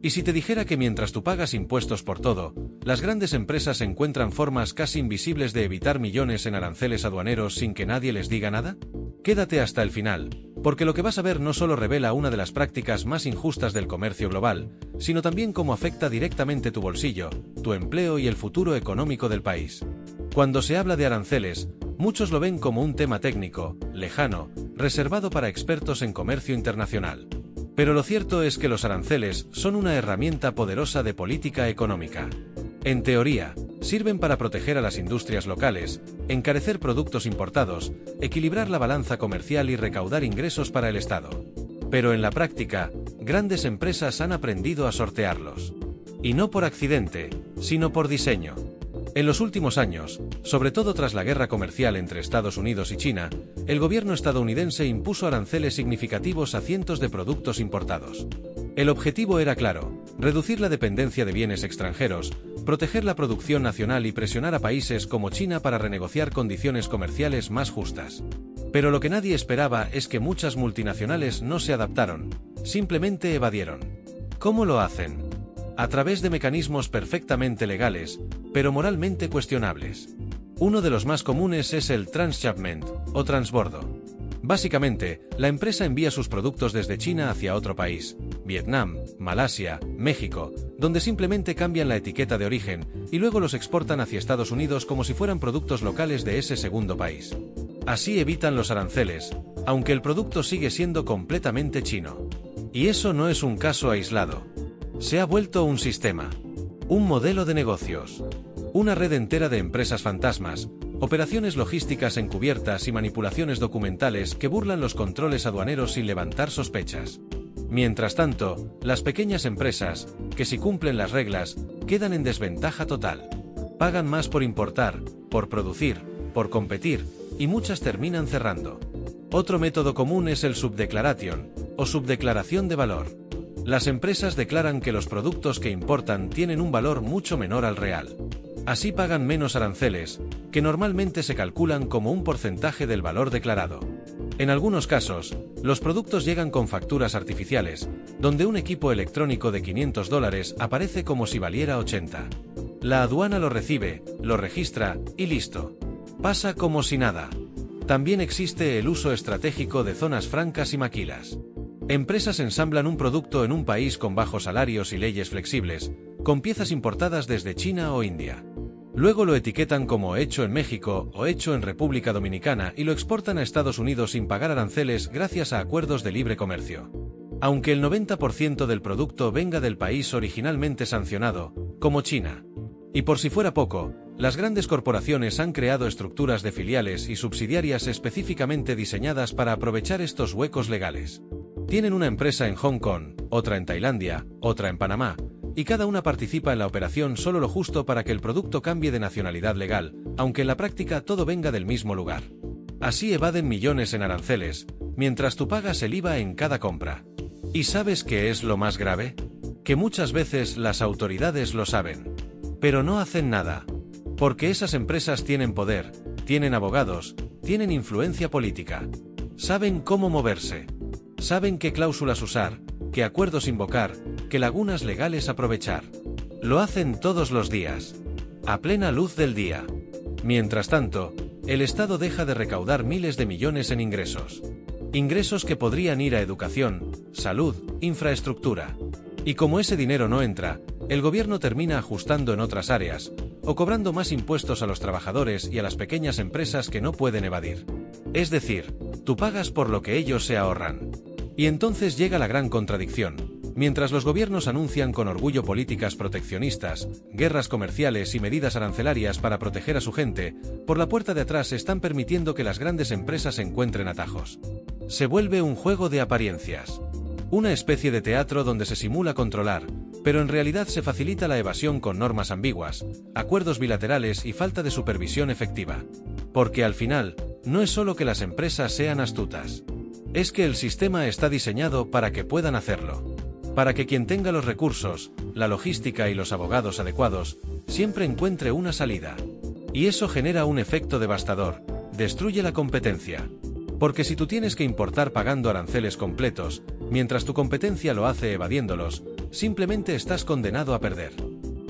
Y si te dijera que mientras tú pagas impuestos por todo, las grandes empresas encuentran formas casi invisibles de evitar millones en aranceles aduaneros sin que nadie les diga nada? Quédate hasta el final, porque lo que vas a ver no solo revela una de las prácticas más injustas del comercio global, sino también cómo afecta directamente tu bolsillo, tu empleo y el futuro económico del país. Cuando se habla de aranceles, muchos lo ven como un tema técnico, lejano, reservado para expertos en comercio internacional. Pero lo cierto es que los aranceles son una herramienta poderosa de política económica. En teoría, sirven para proteger a las industrias locales, encarecer productos importados, equilibrar la balanza comercial y recaudar ingresos para el Estado. Pero en la práctica, grandes empresas han aprendido a sortearlos. Y no por accidente, sino por diseño. En los últimos años, sobre todo tras la guerra comercial entre Estados Unidos y China, el gobierno estadounidense impuso aranceles significativos a cientos de productos importados. El objetivo era claro: reducir la dependencia de bienes extranjeros, proteger la producción nacional y presionar a países como China para renegociar condiciones comerciales más justas. Pero lo que nadie esperaba es que muchas multinacionales no se adaptaron, simplemente evadieron. ¿Cómo lo hacen? A través de mecanismos perfectamente legales, pero moralmente cuestionables. Uno de los más comunes es el transshipment, o transbordo. Básicamente, la empresa envía sus productos desde China hacia otro país, Vietnam, Malasia, México, donde simplemente cambian la etiqueta de origen, y luego los exportan hacia Estados Unidos como si fueran productos locales de ese segundo país. Así evitan los aranceles, aunque el producto sigue siendo completamente chino. Y eso no es un caso aislado. Se ha vuelto un sistema. Un modelo de negocios. Una red entera de empresas fantasmas, operaciones logísticas encubiertas y manipulaciones documentales que burlan los controles aduaneros sin levantar sospechas. Mientras tanto, las pequeñas empresas, que si cumplen las reglas, quedan en desventaja total. Pagan más por importar, por producir, por competir, y muchas terminan cerrando. Otro método común es el subdeclaration, o subdeclaración de valor. Las empresas declaran que los productos que importan tienen un valor mucho menor al real. Así pagan menos aranceles, que normalmente se calculan como un porcentaje del valor declarado. En algunos casos, los productos llegan con facturas artificiales, donde un equipo electrónico de $500 aparece como si valiera 80. La aduana lo recibe, lo registra, y listo. Pasa como si nada. También existe el uso estratégico de zonas francas y maquilas. Empresas ensamblan un producto en un país con bajos salarios y leyes flexibles, con piezas importadas desde China o India. Luego lo etiquetan como hecho en México o hecho en República Dominicana y lo exportan a Estados Unidos sin pagar aranceles gracias a acuerdos de libre comercio. Aunque el 90% del producto venga del país originalmente sancionado, como China. Y por si fuera poco, las grandes corporaciones han creado estructuras de filiales y subsidiarias específicamente diseñadas para aprovechar estos huecos legales. Tienen una empresa en Hong Kong, otra en Tailandia, otra en Panamá, y cada una participa en la operación solo lo justo para que el producto cambie de nacionalidad legal, aunque en la práctica todo venga del mismo lugar. Así evaden millones en aranceles, mientras tú pagas el IVA en cada compra. ¿Y sabes qué es lo más grave? Que muchas veces las autoridades lo saben, pero no hacen nada. Porque esas empresas tienen poder, tienen abogados, tienen influencia política. Saben cómo moverse. Saben qué cláusulas usar, qué acuerdos invocar, qué lagunas legales aprovechar. Lo hacen todos los días, a plena luz del día. Mientras tanto, el Estado deja de recaudar miles de millones en ingresos. Ingresos que podrían ir a educación, salud, infraestructura. Y como ese dinero no entra, el gobierno termina ajustando en otras áreas, o cobrando más impuestos a los trabajadores y a las pequeñas empresas que no pueden evadir. Es decir, tú pagas por lo que ellos se ahorran. Y entonces llega la gran contradicción. Mientras los gobiernos anuncian con orgullo políticas proteccionistas, guerras comerciales y medidas arancelarias para proteger a su gente, por la puerta de atrás están permitiendo que las grandes empresas encuentren atajos. Se vuelve un juego de apariencias. Una especie de teatro donde se simula controlar, pero en realidad se facilita la evasión con normas ambiguas, acuerdos bilaterales y falta de supervisión efectiva. Porque al final, no es solo que las empresas sean astutas. Es que el sistema está diseñado para que puedan hacerlo. Para que quien tenga los recursos, la logística y los abogados adecuados, siempre encuentre una salida. Y eso genera un efecto devastador, destruye la competencia. Porque si tú tienes que importar pagando aranceles completos, mientras tu competencia lo hace evadiéndolos, simplemente estás condenado a perder.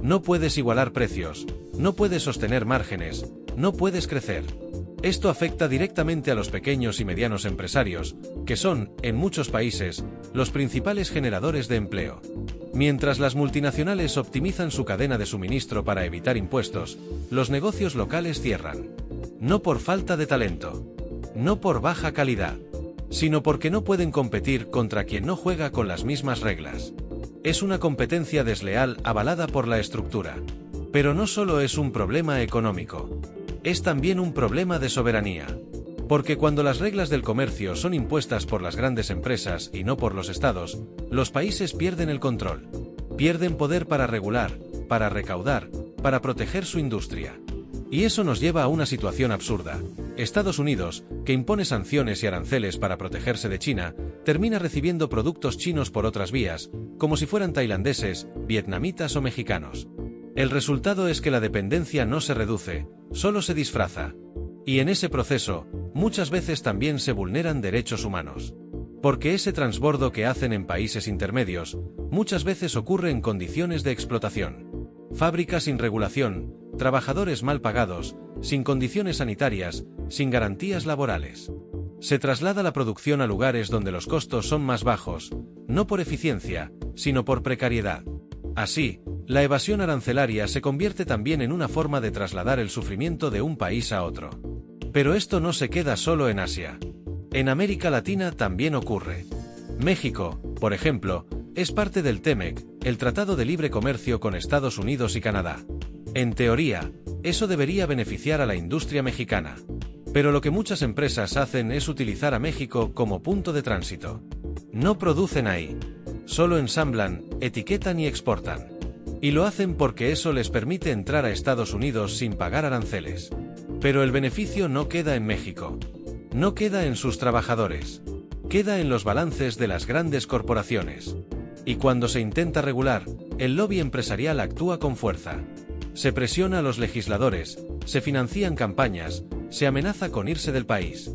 No puedes igualar precios, no puedes sostener márgenes, no puedes crecer. Esto afecta directamente a los pequeños y medianos empresarios, que son, en muchos países, los principales generadores de empleo. Mientras las multinacionales optimizan su cadena de suministro para evitar impuestos, los negocios locales cierran. No por falta de talento, no por baja calidad, sino porque no pueden competir contra quien no juega con las mismas reglas. Es una competencia desleal avalada por la estructura. Pero no solo es un problema económico, es también un problema de soberanía. Porque cuando las reglas del comercio son impuestas por las grandes empresas y no por los estados, los países pierden el control. Pierden poder para regular, para recaudar, para proteger su industria. Y eso nos lleva a una situación absurda. Estados Unidos, que impone sanciones y aranceles para protegerse de China, termina recibiendo productos chinos por otras vías, como si fueran tailandeses, vietnamitas o mexicanos. El resultado es que la dependencia no se reduce, solo se disfraza. Y en ese proceso, muchas veces también se vulneran derechos humanos. Porque ese transbordo que hacen en países intermedios, muchas veces ocurre en condiciones de explotación. Fábricas sin regulación, trabajadores mal pagados, sin condiciones sanitarias, sin garantías laborales. Se traslada la producción a lugares donde los costos son más bajos, no por eficiencia, sino por precariedad. Así, la evasión arancelaria se convierte también en una forma de trasladar el sufrimiento de un país a otro. Pero esto no se queda solo en Asia. En América Latina también ocurre. México, por ejemplo, es parte del TEMEC, el Tratado de Libre Comercio con Estados Unidos y Canadá. En teoría, eso debería beneficiar a la industria mexicana. Pero lo que muchas empresas hacen es utilizar a México como punto de tránsito. No producen ahí. Solo ensamblan, etiquetan y exportan. Y lo hacen porque eso les permite entrar a Estados Unidos sin pagar aranceles. Pero el beneficio no queda en México. No queda en sus trabajadores. Queda en los balances de las grandes corporaciones. Y cuando se intenta regular, el lobby empresarial actúa con fuerza. Se presiona a los legisladores, se financian campañas, se amenaza con irse del país.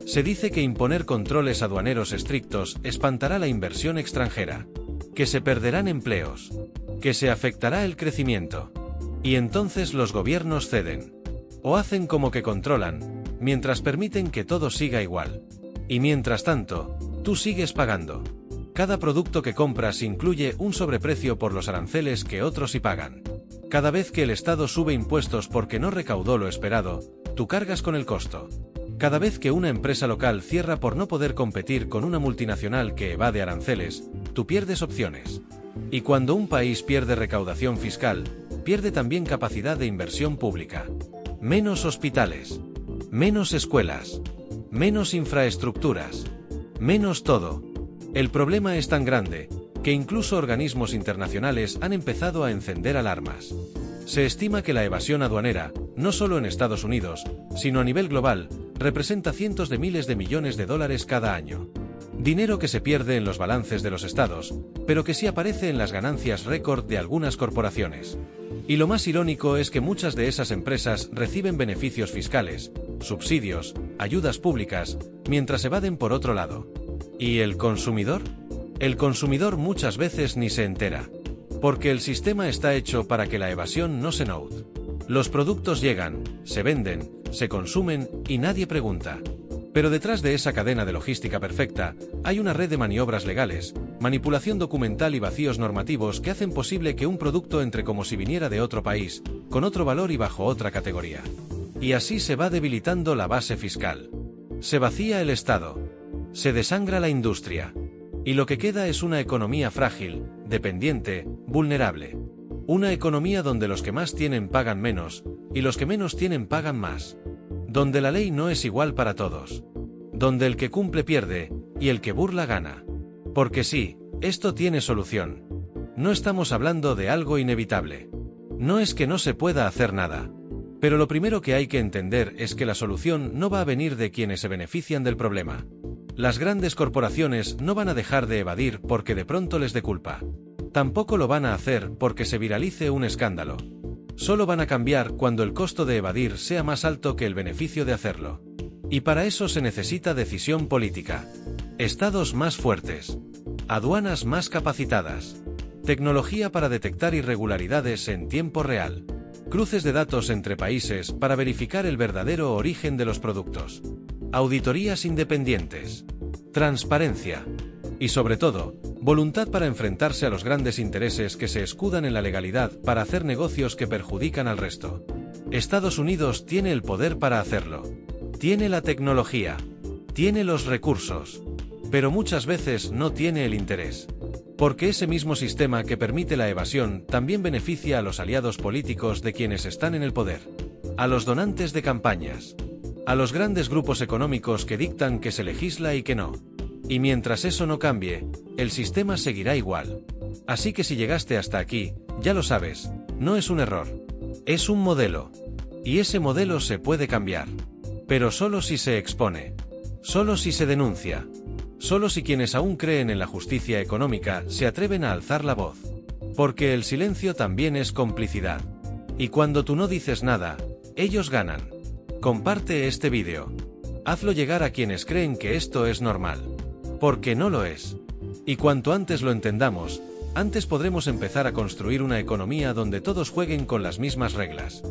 Se dice que imponer controles aduaneros estrictos espantará la inversión extranjera, que se perderán empleos, que se afectará el crecimiento. Y entonces los gobiernos ceden. O hacen como que controlan, mientras permiten que todo siga igual. Y mientras tanto, tú sigues pagando. Cada producto que compras incluye un sobreprecio por los aranceles que otros sí pagan. Cada vez que el Estado sube impuestos porque no recaudó lo esperado, tú cargas con el costo. Cada vez que una empresa local cierra por no poder competir con una multinacional que evade aranceles, tú pierdes opciones. Y cuando un país pierde recaudación fiscal, pierde también capacidad de inversión pública. Menos hospitales, menos escuelas, menos infraestructuras, menos todo. El problema es tan grande, que incluso organismos internacionales han empezado a encender alarmas. Se estima que la evasión aduanera, no solo en Estados Unidos, sino a nivel global, representa cientos de miles de millones de dólares cada año. Dinero que se pierde en los balances de los estados, pero que sí aparece en las ganancias récord de algunas corporaciones. Y lo más irónico es que muchas de esas empresas reciben beneficios fiscales, subsidios, ayudas públicas, mientras evaden por otro lado. ¿Y el consumidor? El consumidor muchas veces ni se entera. Porque el sistema está hecho para que la evasión no se note. Los productos llegan, se venden, se consumen y nadie pregunta. Pero detrás de esa cadena de logística perfecta, hay una red de maniobras legales, manipulación documental y vacíos normativos que hacen posible que un producto entre como si viniera de otro país, con otro valor y bajo otra categoría. Y así se va debilitando la base fiscal. Se vacía el Estado. Se desangra la industria. Y lo que queda es una economía frágil, dependiente, vulnerable. Una economía donde los que más tienen pagan menos, y los que menos tienen pagan más. Donde la ley no es igual para todos. Donde el que cumple pierde, y el que burla gana. Porque sí, esto tiene solución. No estamos hablando de algo inevitable. No es que no se pueda hacer nada. Pero lo primero que hay que entender es que la solución no va a venir de quienes se benefician del problema. Las grandes corporaciones no van a dejar de evadir porque de pronto les dé culpa. Tampoco lo van a hacer porque se viralice un escándalo. Solo van a cambiar cuando el costo de evadir sea más alto que el beneficio de hacerlo. Y para eso se necesita decisión política. Estados más fuertes. Aduanas más capacitadas. Tecnología para detectar irregularidades en tiempo real. Cruces de datos entre países para verificar el verdadero origen de los productos. Auditorías independientes. Transparencia. Y sobre todo, voluntad para enfrentarse a los grandes intereses que se escudan en la legalidad para hacer negocios que perjudican al resto. Estados Unidos tiene el poder para hacerlo. Tiene la tecnología. Tiene los recursos. Pero muchas veces no tiene el interés. Porque ese mismo sistema que permite la evasión también beneficia a los aliados políticos de quienes están en el poder. A los donantes de campañas. A los grandes grupos económicos que dictan que se legisla y que no. Y mientras eso no cambie, el sistema seguirá igual. Así que si llegaste hasta aquí, ya lo sabes, no es un error. Es un modelo. Y ese modelo se puede cambiar. Pero solo si se expone. Solo si se denuncia. Solo si quienes aún creen en la justicia económica se atreven a alzar la voz. Porque el silencio también es complicidad. Y cuando tú no dices nada, ellos ganan. Comparte este vídeo. Hazlo llegar a quienes creen que esto es normal. Porque no lo es. Y cuanto antes lo entendamos, antes podremos empezar a construir una economía donde todos jueguen con las mismas reglas.